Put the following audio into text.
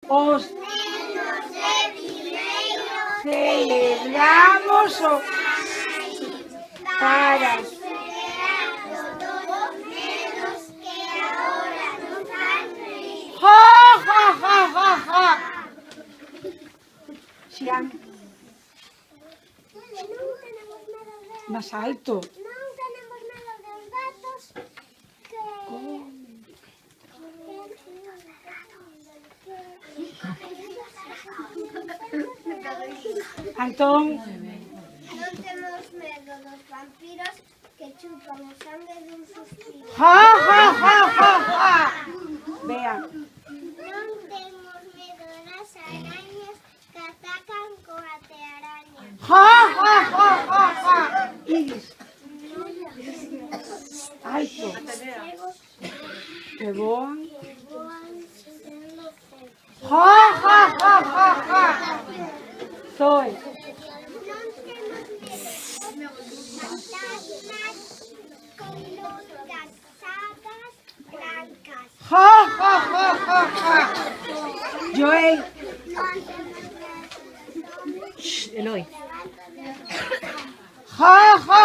Os celebramos o para ja, ja, ja, ja, ja. Xian, más alto. Non tenemos nada de los gatos Antón, non temos medo dos vampiros que chupan a sangue dun suspiro. ja, ja, ja, ja, ja. Vea, Non temos medo das arañas que atacan coa tearaña. ja, ja, ja, ja, ja. Iris, alto, que voan. Ja, ja, ja, ja, ja. Soy. Non temos medo fantasmas con longas sagas blancas. Ja, ja, ja, ja, ja. Joel. Non temos medo Eloy. Ja, ja,